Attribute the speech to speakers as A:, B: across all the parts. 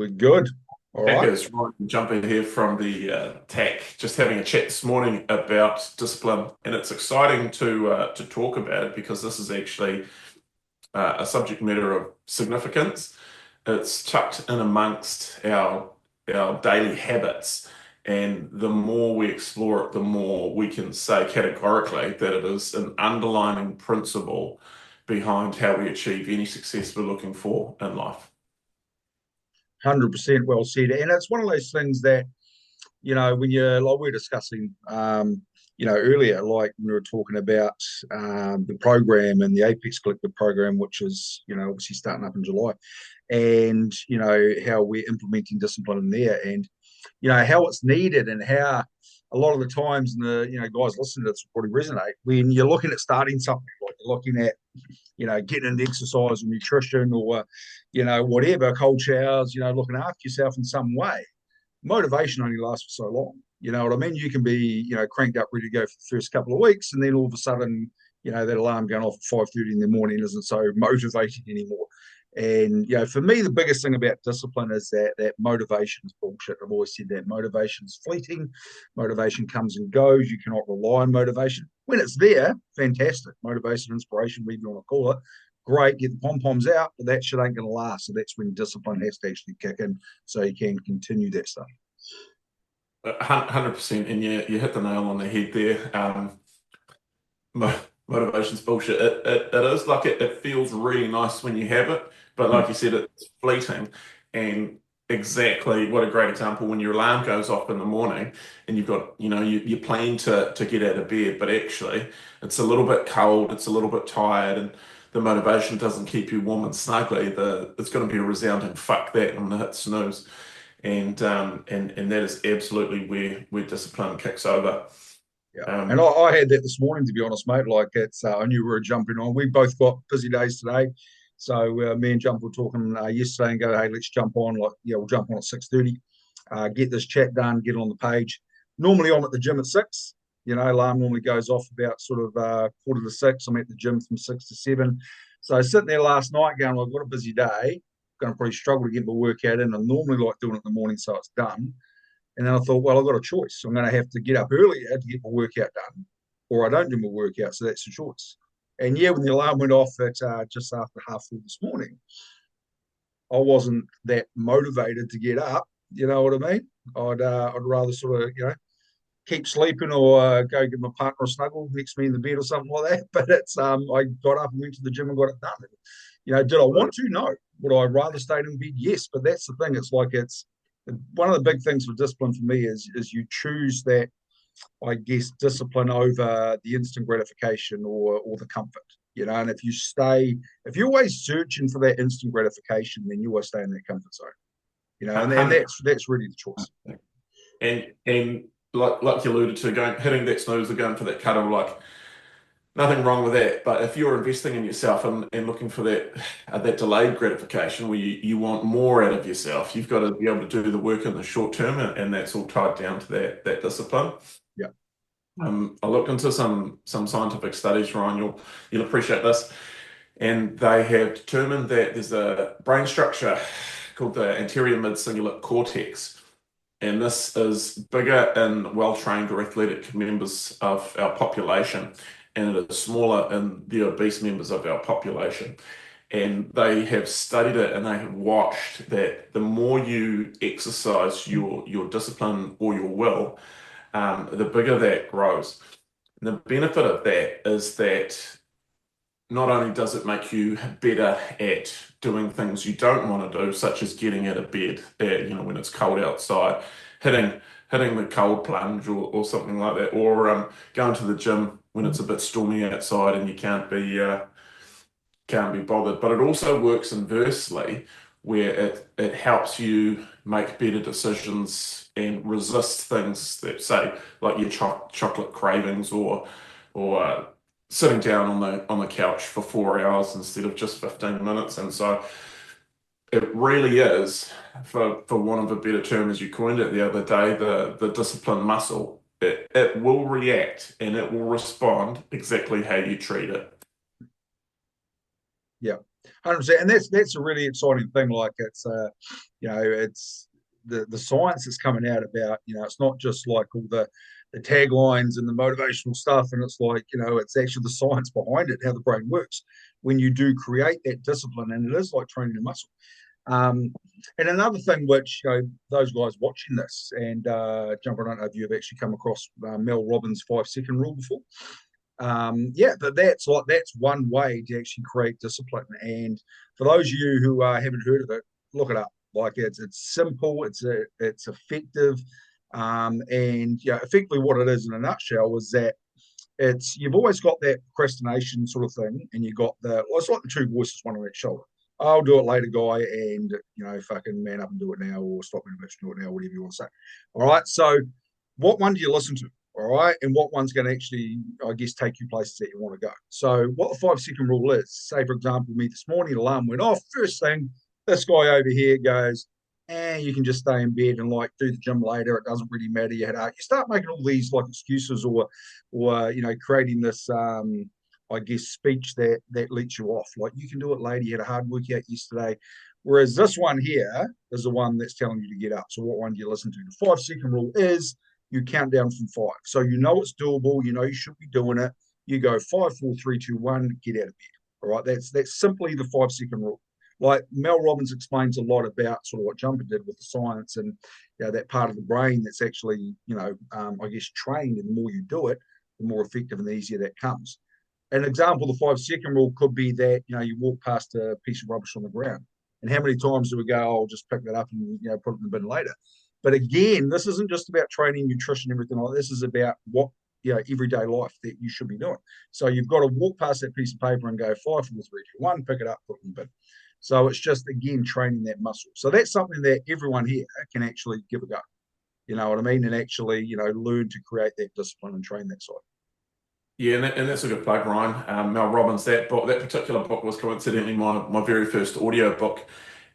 A: We're good. All
B: Heck,
A: right.
B: it's Ryan jumping here from the tech, just having a chat this morning about discipline, and it's exciting to talk about it because this is actually a subject matter of significance. It's tucked in amongst our daily habits, and the more we explore it, the more we can say categorically that it is an underlying principle behind how we achieve any success we're looking for in life.
A: 100% well said. And it's one of those things that, when you're like we are discussing, earlier, like when we were talking about the program and the Apex Collective program, which is, obviously starting up in July, and, how we're implementing discipline in there and, how it's needed and how a lot of the times, and guys listening to this will probably resonate when you're looking at starting something, like you're looking at getting into exercise or nutrition or, whatever, cold showers, looking after yourself in some way. Motivation only lasts for so long. You know what I mean? You can be, cranked up, ready to go for the first couple of weeks, and then all of a sudden, that alarm going off at 5:30 in the morning isn't so motivating anymore. And for me, the biggest thing about discipline is that motivation is bullshit. I've always said that motivation is fleeting. Motivation comes and goes. You cannot rely on motivation. When it's there, fantastic. Motivation, inspiration, whatever you want to call it. Great, get the pom poms out, but that shit ain't going to last. So that's when discipline has to actually kick in, so you can continue that stuff.
B: 100%, and you hit the nail on the head there. Motivation's bullshit. It is like it feels really nice when you have it, but like you said, it's fleeting. And exactly what a great example when your alarm goes off in the morning and you've got, you plan to get out of bed, but actually it's a little bit cold, it's a little bit tired, and the motivation doesn't keep you warm and snuggly. It's going to be a resounding fuck that. I'm gonna hit snooze. And that is absolutely where discipline kicks over.
A: Yeah. And
B: Um,
A: I had that this morning, to be honest, mate. Like it's, I knew we were jumping on. We both got busy days today. So me and Jump were talking yesterday and go, hey, let's jump on. Like, yeah, we'll jump on at 6:30, get this chat done, get on the page. Normally I'm at the gym at 6. Alarm normally goes off about sort of 5:45. I'm at the gym from 6 to 7. So sitting there last night going, well, I've got a busy day. Going to probably struggle to get my workout in. I normally like doing it in the morning so it's done. And then I thought, well, I've got a choice. I'm going to have to get up earlier to get my workout done, or I don't do my workout. So that's the choice. And yeah, when the alarm went off at just after 4:30 this morning, I wasn't that motivated to get up. You know what I mean? I'd rather sort of keep sleeping or go give my partner a snuggle next to me in the bed or something like that. But it's I got up and went to the gym and got it done. Did I want to? No. Would I rather stay in bed? Yes. But that's the thing. It's like it's one of the big things for discipline for me is you choose that, I guess, discipline over the instant gratification or the comfort. And if you're always searching for that instant gratification, then you always stay in that comfort zone. And
B: Hundred
A: that's really the choice.
B: and like you alluded to, hitting that snooze or going for that cuddle, like nothing wrong with that. But if you're investing in yourself and looking for that delayed gratification where you want more out of yourself, you've got to be able to do the work in the short term, and that's all tied down to that discipline.
A: Yeah.
B: I looked into some scientific studies, Ryan. You'll appreciate this, and they have determined that there's a brain structure called the anterior mid-cingulate cortex, and this is bigger in well-trained or athletic members of our population, and it is smaller in the obese members of our population. And they have studied it, and they have watched that the more you exercise your discipline or your will, the bigger that grows. And the benefit of that is that not only does it make you better at doing things you don't want to do, such as getting out of bed, when it's cold outside, hitting hitting the cold plunge or something like that, or going to the gym when it's a bit stormy outside and you can't be bothered. But it also works inversely, where it helps you make better decisions and resist things that, say, like your chocolate cravings, or sitting down on the couch for 4 hours instead of just 15 minutes. And so it really is, for want of a better term, as you coined it the other day, the discipline muscle. It will react and it will respond exactly how you treat it.
A: Yeah. 100%. And that's a really exciting thing. Like it's it's the science that's coming out about, it's not just like all the taglines and the motivational stuff, and it's like, it's actually the science behind it, how the brain works when you do create that discipline, and it is like training a muscle. And another thing which, those guys watching this, and Jump, I don't know if you've actually come across Mel Robbins' 5 second rule before. Yeah, but that's one way to actually create discipline. And for those of you who haven't heard of it, look it up. Like it's simple, it's effective, and effectively what it is in a nutshell is that you've always got that procrastination sort of thing, and you got it's like the two voices, one on each shoulder. I'll do it later, guy, and fucking man up and do it now, or stop me, bitch, do it now, whatever you want to say. All right, so what one do you listen to? All right, and what one's going to actually, I guess, take you places that you want to go? So, what the 5 second rule is, say, for example, me this morning, alarm went off. First thing, this guy over here goes, you can just stay in bed and like do the gym later. It doesn't really matter. You start making all these like excuses, or creating this, I guess, speech that lets you off. Like, you can do it later. You had a hard workout yesterday. Whereas this one here is the one that's telling you to get up. So, what one do you listen to? The 5 second rule is you count down from 5. So it's doable. You should be doing it. You go 5, 4, 3, 2, 1, get out of bed. All right. That's simply the 5 second rule. Like Mel Robbins explains a lot about sort of what Jumper did with the science, and that part of the brain that's actually, I guess, trained, and the more you do it, the more effective and the easier that comes. An example, the 5 second rule could be that, you walk past a piece of rubbish on the ground. And how many times do we go, I'll just pick that up and, put it in the bin later? But again, this isn't just about training, nutrition, everything like this. Is about what, everyday life that you should be doing. So you've got to walk past that piece of paper and go 5, 4, 3, 2, 1, pick it up, put it in the bin. So it's just, again, training that muscle. So that's something that everyone here can actually give a go. You know what I mean? And actually, learn to create that discipline and train that side.
B: Yeah, and that's a good plug, Ryan. Mel Robbins, that particular book was coincidentally my very first audio book,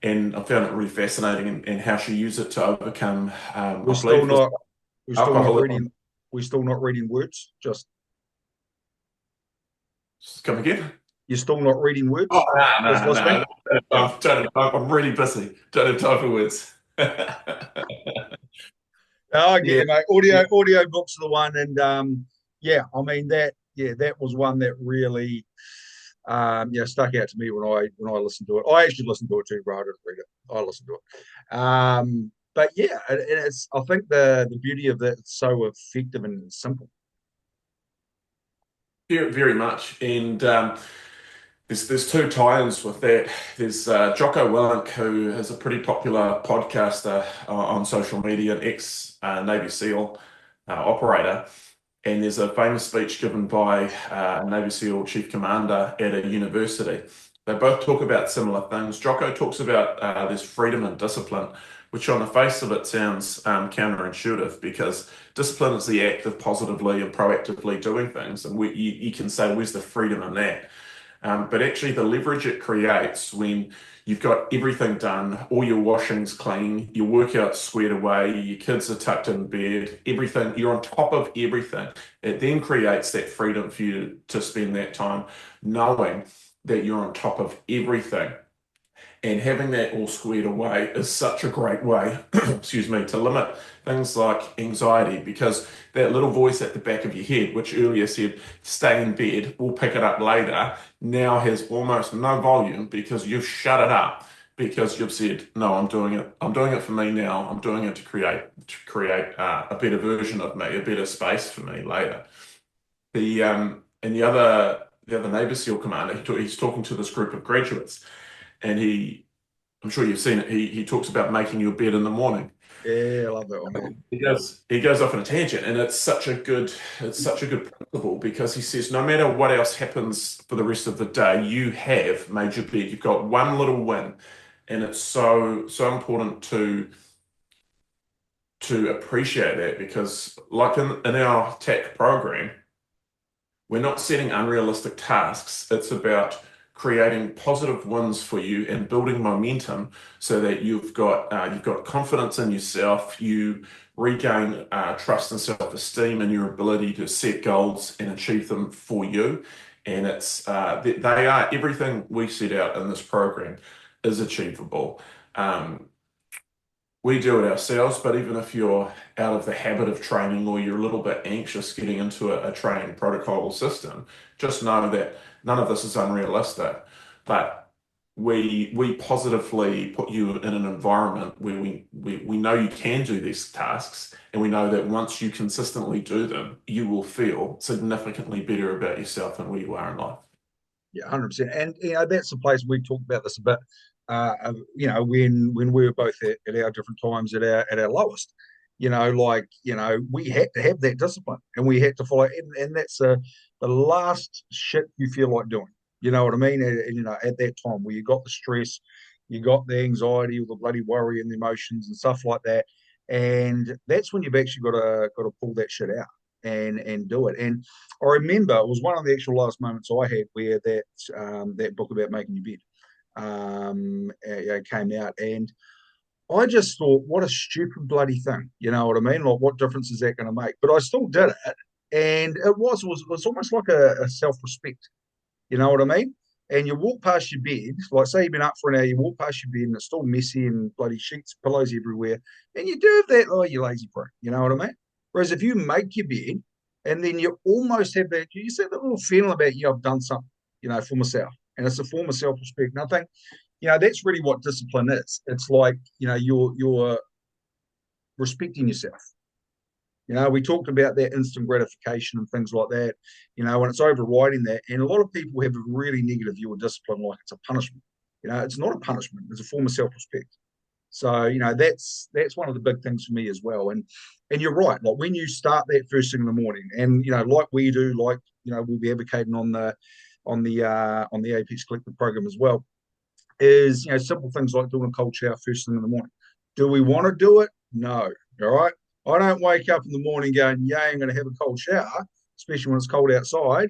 B: and I found it really fascinating, and how she used it to overcome,
A: We're still not
B: alcoholism.
A: We're still not reading words. Just
B: Come again?
A: You're still not reading words.
B: Oh, no. I'm really busy. Don't have time for words.
A: Oh, yeah, mate. Audio books are the one, and I mean that was one that really stuck out to me when I listened to it. I actually listened to it too, bro. I didn't read it. I listened to it. But yeah, it's, I think the beauty of that, it's so effective and simple.
B: Very, very much. And there's two tie-ins with that. There's Jocko Willink, who is a pretty popular podcaster on social media, an ex-Navy SEAL operator. And there's a famous speech given by a Navy SEAL chief commander at a university. They both talk about similar things. Jocko talks about this freedom and discipline, which on the face of it sounds counterintuitive, because discipline is the act of positively and proactively doing things. And you can say, where's the freedom in that? But actually the leverage it creates when you've got everything done, all your washing's clean, your workout's squared away, your kids are tucked in bed, everything, you're on top of everything. It then creates that freedom for you to spend that time knowing that you're on top of everything. And having that all squared away is such a great way, excuse me, to limit things like anxiety, because that little voice at the back of your head, which earlier said, stay in bed, we'll pick it up later, now has almost no volume, because you've shut it up, because you've said, no, I'm doing it. I'm doing it for me now. I'm doing it to create a better version of me, a better space for me later. And the other Navy SEAL commander, he's talking to this group of graduates, and I'm sure you've seen it. He talks about making your bed in the morning.
A: Yeah, I love that one, man.
B: He goes off on a tangent, and it's such a good principle, because he says no matter what else happens for the rest of the day, you have made your bed. You've got one little win, and it's so important to appreciate that, because like in our TAC program, we're not setting unrealistic tasks. It's about creating positive wins for you and building momentum, so that you've got confidence in yourself. You regain trust and self-esteem in your ability to set goals and achieve them for you. and it's they are everything we set out in this program is achievable. Um, we do it ourselves, but even if you're out of the habit of training or you're a little bit anxious getting into a training protocol or system, just know that none of this is unrealistic. But we positively put you in an environment where we know you can do these tasks, and we know that once you consistently do them, you will feel significantly better about yourself and where you are in life.
A: Yeah, 100%. And that's the place we talked about this a bit. When we were both at our different times at our lowest, we had to have that discipline, and we had to follow. And that's the last shit you feel like doing. You know what I mean? At that time where you got the stress, you got the anxiety, or the bloody worry and the emotions and stuff like that, and that's when you've actually got to pull that shit out and do it. And I remember it was one of the actual last moments I had where that book about making your bed came out, and I just thought, what a stupid bloody thing. You know what I mean? Like, what difference is that going to make? But I still did it, and it was almost like a self respect. You know what I mean? And you walk past your bed, like say you've been up for an hour, you walk past your bed and it's still messy and bloody sheets, pillows everywhere, and you do have that, oh, you lazy prick. You know what I mean? Whereas if you make your bed and then you almost have that, you just have that little feeling about, I've done something, for myself. And it's a form of self-respect. And I think, that's really what discipline is. It's like, you're respecting yourself. We talked about that instant gratification and things like that, and it's overriding that. And a lot of people have a really negative view of discipline, like it's a punishment. It's not a punishment, it's a form of self-respect. So, that's one of the big things for me as well. And you're right, like when you start that first thing in the morning, and like we do, like, we'll be advocating on the Apex Collective program as well, is simple things like doing a cold shower first thing in the morning. Do we want to do it? No. All right. I don't wake up in the morning going, yeah, I'm going to have a cold shower, especially when it's cold outside.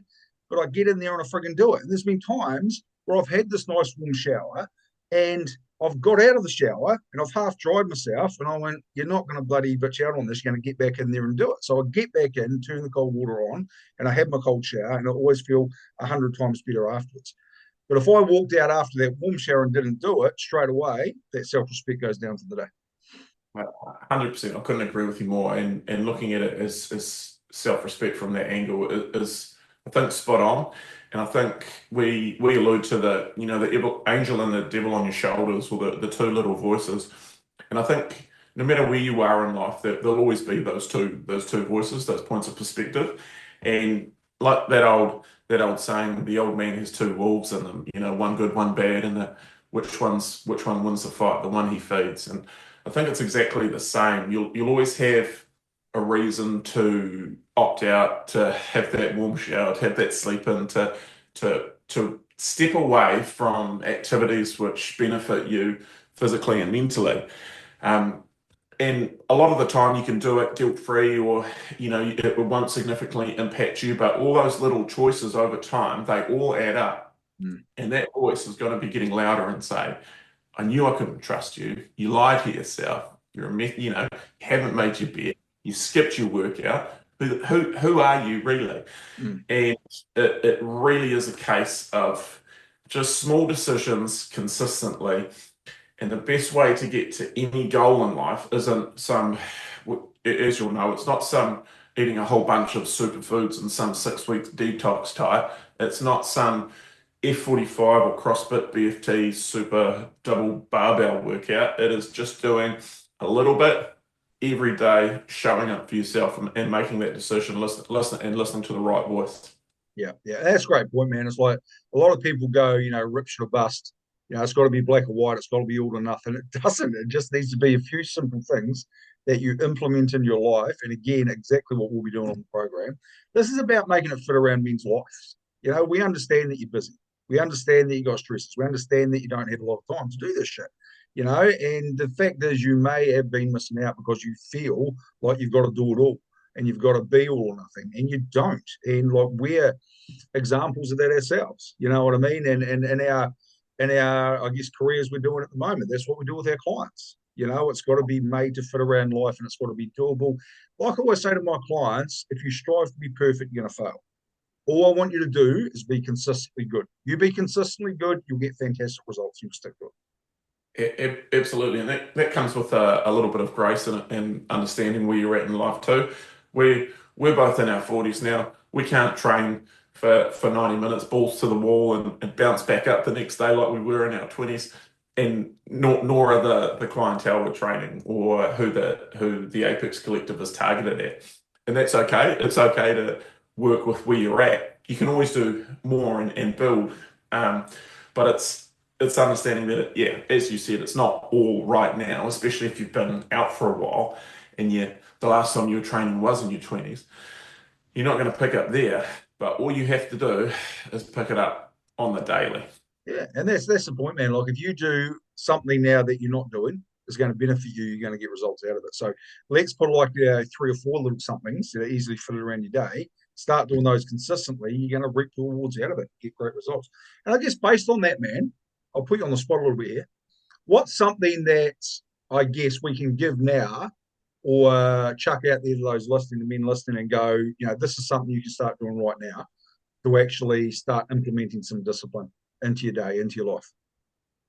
A: But I get in there and I frigging do it. And there's been times where I've had this nice warm shower and I've got out of the shower and I've half dried myself. And I went, you're not going to bloody bitch out on this. You're going to get back in there and do it. So I get back in, turn the cold water on, and I have my cold shower, and I always feel 100 times better afterwards. But if I walked out after that warm shower and didn't do it straight away, that self-respect goes down for the day.
B: 100%. I couldn't agree with you more. And looking at it as self-respect from that angle is, I think, spot on. And I think we allude to the angel and the devil on your shoulders, or the two little voices. And I think no matter where you are in life, there'll always be those two voices, those points of perspective. And like that old saying, the old man has two wolves in them, one good, one bad, and which one wins the fight, the one he feeds. And I think it's exactly the same. You'll always have a reason to opt out, to have that warm shower, to have that sleep in, to step away from activities which benefit you physically and mentally. Um, and a lot of the time you can do it guilt-free, or it won't significantly impact you, but all those little choices over time, they all add up. And that voice is going to be getting louder and say, I knew I couldn't trust you. You lied to yourself. You're a myth, you haven't made your bed. You skipped your workout. Who are you really? And it really is a case of just small decisions consistently. And the best way to get to any goal in life isn't as you'll know, it's not some eating a whole bunch of superfoods and some 6 weeks detox type. It's not some F45 or CrossFit BFT super double barbell workout. It is just doing a little bit every day, showing up for yourself and making that decision, listening to the right voice.
A: Yeah, that's a great point, man. It's like a lot of people go, rip or bust. It's got to be black or white. It's got to be all or nothing. It doesn't. It just needs to be a few simple things that you implement in your life. And again, exactly what we'll be doing on the program. This is about making it fit around men's lives. We understand that you're busy. We understand that you got stresses. We understand that you don't have a lot of time to do this shit. And the fact is, you may have been missing out because you feel like you've got to do it all and you've got to be all or nothing, and you don't. And like, we're examples of that ourselves. You know what I mean? And in our I guess careers we're doing at the moment, that's what we do with our clients. It's got to be made to fit around life, and it's got to be doable. Like I always say to my clients, if you strive to be perfect, you're going to fail. All I want you to do is be consistently good. You be consistently good, you'll get fantastic results. You'll stick to
B: it. Absolutely, and that comes with a little bit of grace and understanding where you're at in life too. We're both in our 40s now. We can't train for 90 minutes, balls to the wall, and bounce back up the next day like we were in our 20s. And nor are the clientele we're training or who the Apex Collective is targeted at. And that's okay. It's okay to work with where you're at. You can always do more and build. Um, but it's understanding that, yeah, as you said, it's not all right now, especially if you've been out for a while and the last time you were training was in your 20s. You're not going to pick up there, but all you have to do is pick it up on the daily.
A: Yeah, and that's the point, man. Like if you do something now that you're not doing, it's going to benefit you. You're going to get results out of it. So let's put like 3 or 4 little somethings that are easily fit around your day. Start doing those consistently. You're going to reap the rewards out of it. Get great results. And I guess based on that, man, I'll put you on the spot a little bit here. What's something that I guess we can give now, or chuck out there to those listening, the men listening, and go, this is something you can start doing right now to actually start implementing some discipline into your day, into your life.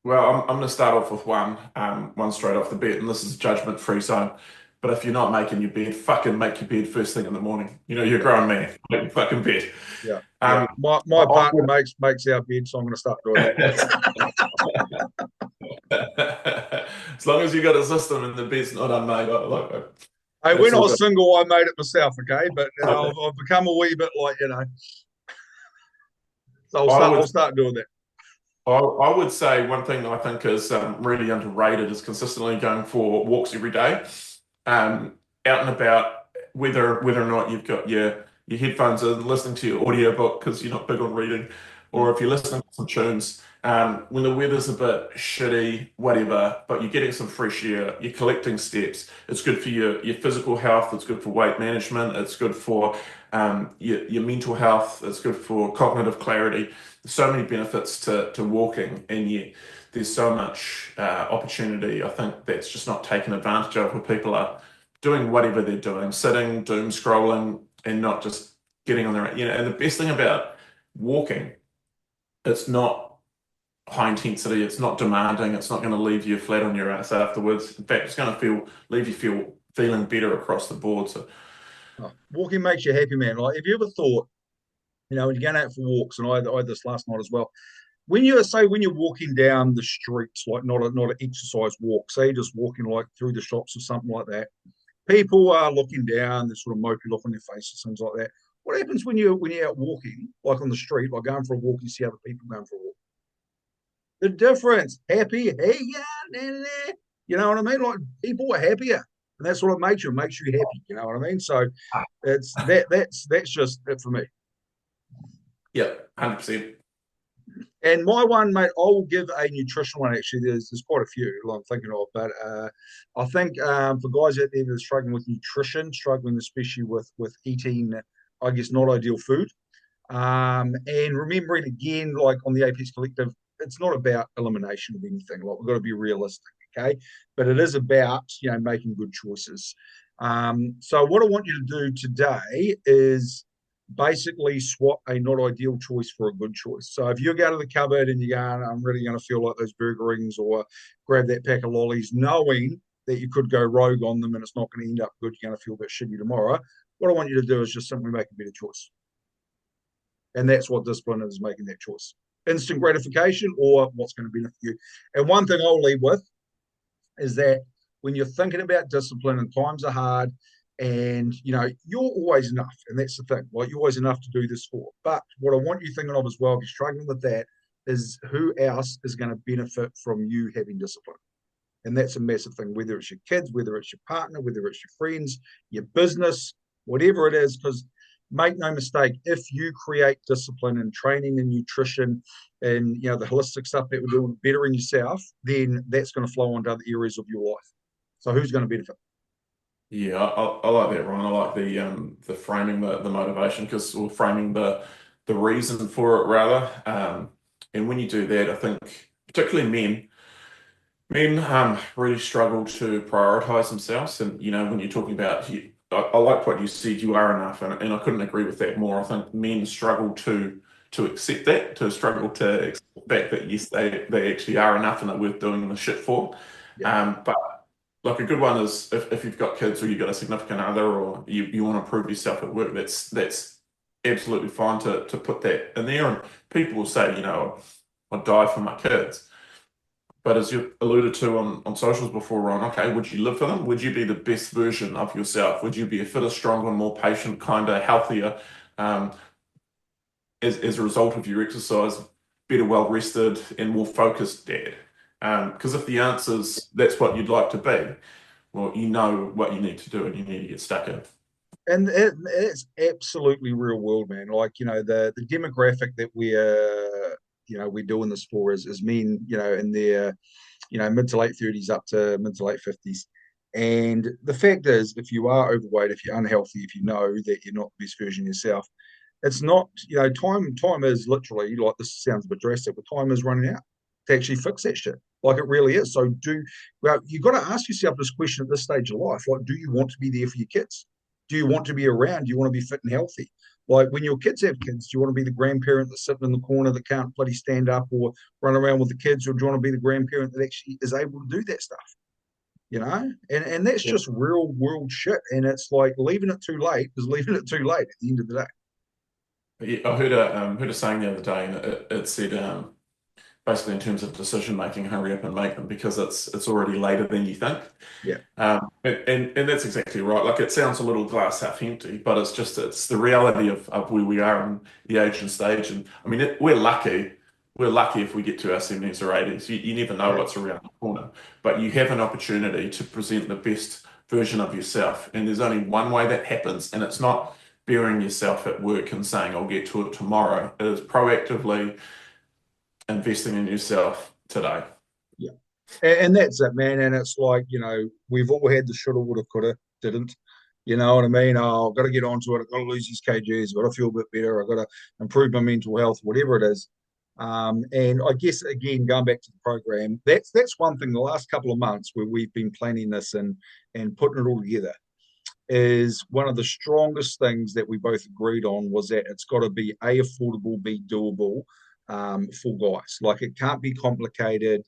B: Well, I'm going to start off with one straight off the bat, and this is judgment-free zone. But if you're not making your bed, fucking make your bed first thing in the morning. You're a grown man. Make your fucking bed.
A: Yeah.
B: Um,
A: My partner makes our bed, so I'm going to start doing that.
B: As long as you got a system and the bed's not unmade, I like it.
A: Hey, when I
B: all
A: was
B: good.
A: single, I made it myself, okay? But I've become a wee bit like, so I'll start doing that.
B: I would say one thing that I think is really underrated is consistently going for walks every day, out and about. Whether or not you've got your headphones in, listening to your audiobook because you're not big on reading, or if you're listening to some tunes. When the weather's a bit shitty, whatever, but you're getting some fresh air, you're collecting steps. It's good for your physical health. It's good for weight management. It's good for your mental health. It's good for cognitive clarity. So many benefits to walking, and yet there's so much opportunity. I think that's just not taken advantage of, where people are doing whatever they're doing, sitting, doom scrolling, and not just getting on their own. And the best thing about walking, it's not high intensity, it's not demanding, it's not going to leave you flat on your ass afterwards. In fact, it's going to leave you feeling better across the board. So
A: Walking makes you happy, man. Like, have you ever thought, when you're going out for walks, and I had this last night as well. When you're walking down the streets, like not an exercise walk, say you're just walking like through the shops or something like that, people are looking down, this sort of mopey look on their faces, things like that. What happens when you're out walking, like on the street, like going for a walk, you see other people going for a walk? The difference, happy, hey, yeah, nah, nah. You know what I mean? Like people are happier, and that's what it makes you. It makes you happy. You know what I mean? So it's that's just it for me.
B: yeah, 100%.
A: And my one, mate, I will give a nutritional one. Actually, there's quite a few I'm thinking of, but I think for guys out there that are struggling with nutrition, struggling especially with eating, I guess, not ideal food, and remembering again, like on the Apex Collective, it's not about elimination of anything. Like we've got to be realistic, okay? But it is about making good choices. So what I want you to do today is basically swap a not ideal choice for a good choice. So if you go to the cupboard and you're going, I'm really going to feel like those burger rings, or grab that pack of lollies, knowing that you could go rogue on them and it's not going to end up good, you're going to feel a bit shitty tomorrow. What I want you to do is just simply make a better choice. And that's what discipline is, making that choice. Instant gratification or what's going to benefit you. And one thing I'll leave with is that when you're thinking about discipline and times are hard, and you're always enough, and that's the thing. Like you're always enough to do this for. But what I want you thinking of as well, if you're struggling with that, is who else is going to benefit from you having discipline. And that's a massive thing, whether it's your kids, whether it's your partner, whether it's your friends, your business, whatever it is, because make no mistake, if you create discipline and training and nutrition and the holistic stuff that we're doing, bettering yourself, then that's going to flow onto other areas of your life. So who's going to benefit?
B: Yeah, I like that, Ryan. I like the framing the motivation, or framing the reason for it rather. And when you do that, I think particularly men really struggle to prioritize themselves. And when you're talking about I like what you said. You are enough, and I couldn't agree with that more. I think men struggle to accept that, to struggle to accept the fact that yes, they actually are enough and they're worth doing the shit for.
A: Yeah.
B: But like a good one is if you've got kids or you've got a significant other or you want to prove yourself at work, that's absolutely fine to put that in there. And people will say, I'd die for my kids. But as you alluded to on socials before, Ron, okay, would you live for them? Would you be the best version of yourself? Would you be a fitter, stronger, more patient, kinder, healthier, um, as a result of your exercise, better, well rested, and more focused dad? Because if the answer's that's what you'd like to be, well, you know what you need to do and you need to get stuck in.
A: And it's absolutely real world, man. Like, the demographic that we're doing this for is men, in their, mid to late 30s up to mid to late 50s. And the fact is, if you are overweight, if you're unhealthy, if you know that you're not the best version of yourself, it's not, time is literally, like, this sounds a bit drastic, but time is running out to actually fix that shit. Like, it really is. So well, you've got to ask yourself this question at this stage of life. Like, do you want to be there for your kids? Do you want to be around? Do you want to be fit and healthy? Like, when your kids have kids, do you want to be the grandparent that's sitting in the corner that can't bloody stand up or run around with the kids, or do you want to be the grandparent that actually is able to do that stuff? And that's
B: Yeah.
A: just real world shit. And it's like leaving it too late is leaving it too late at the end of the day.
B: Yeah, I heard a saying the other day, and it said basically in terms of decision making, hurry up and make them because it's already later than you think.
A: Yeah.
B: And that's exactly right. Like it sounds a little glass half empty, but it's the reality of where we are in the age and stage. And I mean, we're lucky. We're lucky if we get to our 70s or 80s. You never know
A: Yeah.
B: what's around the corner, but you have an opportunity to present the best version of yourself. And there's only one way that happens, and it's not burying yourself at work and saying, I'll get to it tomorrow. It is proactively investing in yourself today.
A: Yeah. And that's it, man. And it's like, we've all had the shoulda, woulda, coulda, didn't. You know what I mean? Oh, I've got to get onto it. I've got to lose these kgs. I've got to feel a bit better. I've got to improve my mental health, whatever it is. And I guess, again, going back to the program, that's one thing. The last couple of months where we've been planning this and putting it all together is one of the strongest things that we both agreed on was that it's got to be A, affordable, B, doable, for guys. Like, it can't be complicated.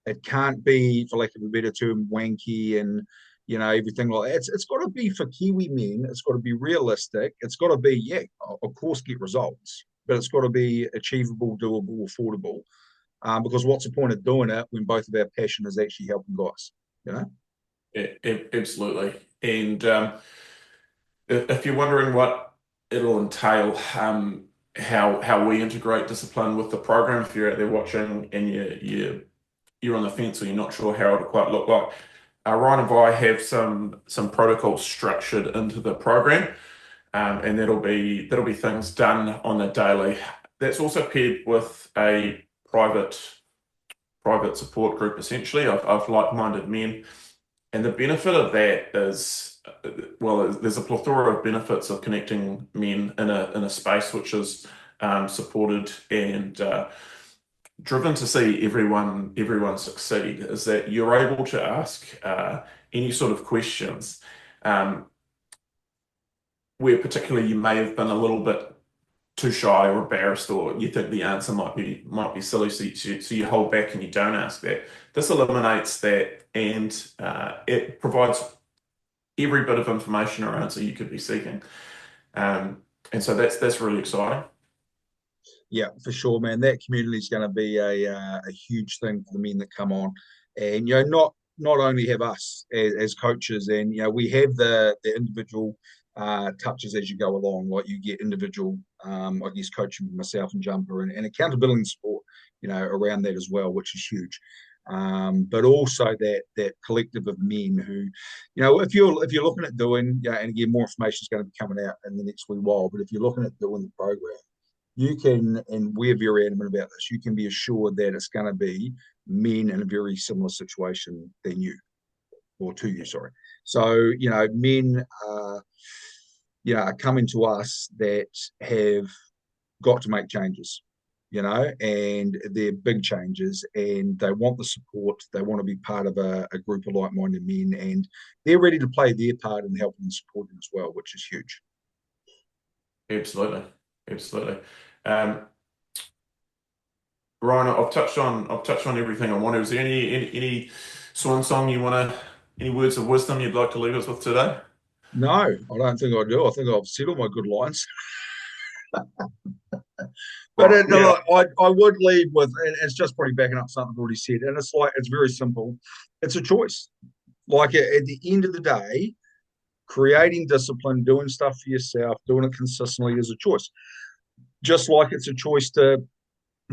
A: It can't be, for lack of a better term, wanky and everything like that. It's got to be for Kiwi men. It's got to be realistic. It's got to be, yeah, of course, get results, but it's got to be achievable, doable, affordable. Because what's the point of doing it when both of our passion is actually helping guys? You know?
B: Absolutely. And if you're wondering what it'll entail, how we integrate discipline with the program, if you're out there watching and you're on the fence or you're not sure how it'll quite look like, Ryan and I have some protocols structured into the program, and that'll be things done on a daily. That's also paired with a private support group, essentially of like-minded men. And the benefit of that is, well, there's a plethora of benefits of connecting men in a space which is supported and driven to see everyone succeed. Is that you're able to ask any sort of questions, um, where particularly you may have been a little bit too shy or embarrassed, or you think the answer might be silly, so you hold back and you don't ask that. This eliminates that, and it provides every bit of information or answer you could be seeking. And so that's really exciting.
A: Yeah, for sure, man. That community is going to be a huge thing for the men that come on, and not only have us as coaches, and we have the individual touches as you go along. Like, you get individual, I guess, coaching with myself and Jumper, and accountability and support, around that as well, which is huge. But also that collective of men who, if you're looking at doing, and again, more information is going to be coming out in the next wee while. But if you're looking at doing the program, you can, and we're very adamant about this, you can be assured that it's going to be men in a very similar situation than you, or to you, sorry. So, men are coming to us that have got to make changes. and they're big changes, and they want the support. They want to be part of a group of like-minded men, and they're ready to play their part in helping and supporting as well, which is huge.
B: Absolutely, absolutely. Um, Ryan, I've touched on everything I wanted. Is there any swan song you want to, any words of wisdom you'd like to leave us with today?
A: No, I don't think I do. I think I've said all my good lines. But
B: Well, yeah,
A: I would lead with, and it's just probably backing up something I've already said, and it's very simple. It's a choice. Like at the end of the day, creating discipline, doing stuff for yourself, doing it consistently is a choice. Just like it's a choice to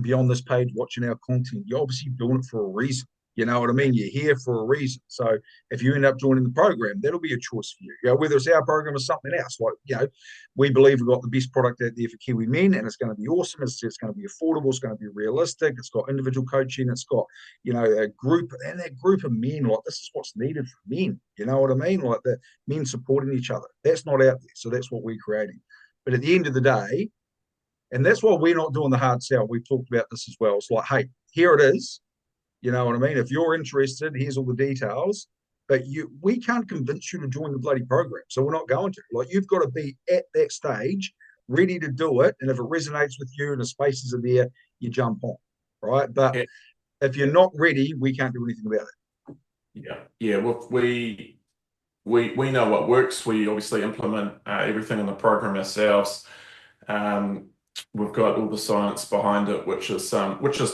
A: be on this page watching our content. You're obviously doing it for a reason. You know what I mean? You're here for a reason. So if you end up joining the program, that'll be a choice for you. Whether it's our program or something else. We believe we've got the best product out there for Kiwi men, and it's going to be awesome. It's going to be affordable. It's going to be realistic. It's got individual coaching. It's got, a group, and that group of men, like this is what's needed for men. You know what I mean? Like the men supporting each other. That's not out there. So that's what we're creating. But at the end of the day, and that's why we're not doing the hard sell. We've talked about this as well. It's like, hey, here it is. You know what I mean? If you're interested, here's all the details. But we can't convince you to join the bloody program. So we're not going to. Like, you've got to be at that stage, ready to do it. And if it resonates with you and the spaces are there, you jump on. Right. But
B: yeah,
A: if you're not ready, we can't do anything about it.
B: yeah, yeah. Well, we know what works. We obviously implement everything in the program ourselves. Um, we've got all the science behind it, which is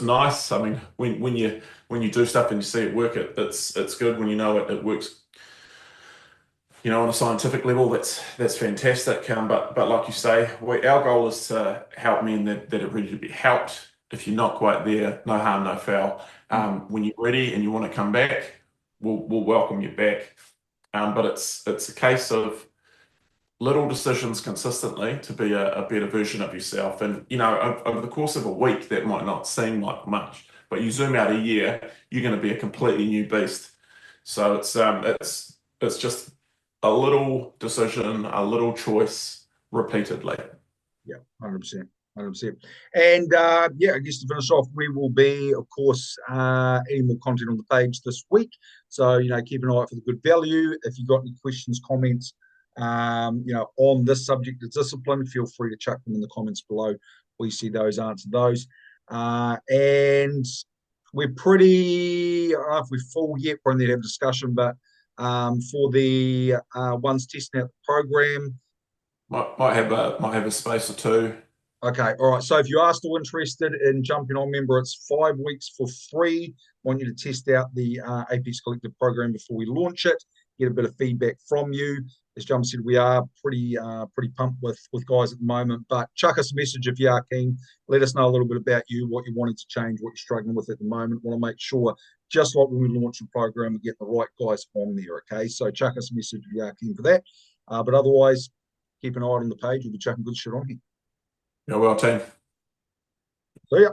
B: nice. I mean, when you do stuff and you see it work, it's good. When you know it works, on a scientific level, that's fantastic. But like you say, our goal is to help men that are ready to be helped. If you're not quite there, no harm, no foul. When you're ready and you want to come back, we'll welcome you back. But it's a case of little decisions consistently to be a better version of yourself. And, over the course of a week, that might not seem like much, but you zoom out a year, you're going to be a completely new beast. So it's just a little decision, a little choice repeatedly.
A: Yeah, 100%. 100%. And I guess to finish off, we will be, of course, adding more content on the page this week. So, keep an eye out for the good value. If you've got any questions, comments, on this subject of discipline, feel free to chuck them in the comments below. We see those, answer those. And we're pretty, I don't know if we're full yet, we're going to have a discussion, but for the ones testing out the program,
B: Might have a space or two.
A: okay, all right. So if you are still interested in jumping on, remember it's 5 weeks for free. Want you to test out the Apex Collective program before we launch it. Get a bit of feedback from you. As John said, we are pretty pumped with guys at the moment. But chuck us a message if you are keen. Let us know a little bit about you, what you're wanting to change, what you're struggling with at the moment. Want to make sure, just like when we launch a program, we get the right guys on there. Okay, so chuck us a message if you are keen for that. But otherwise, keep an eye on the page. We'll be chucking good shit on here.
B: Yeah, well, team.
A: See ya.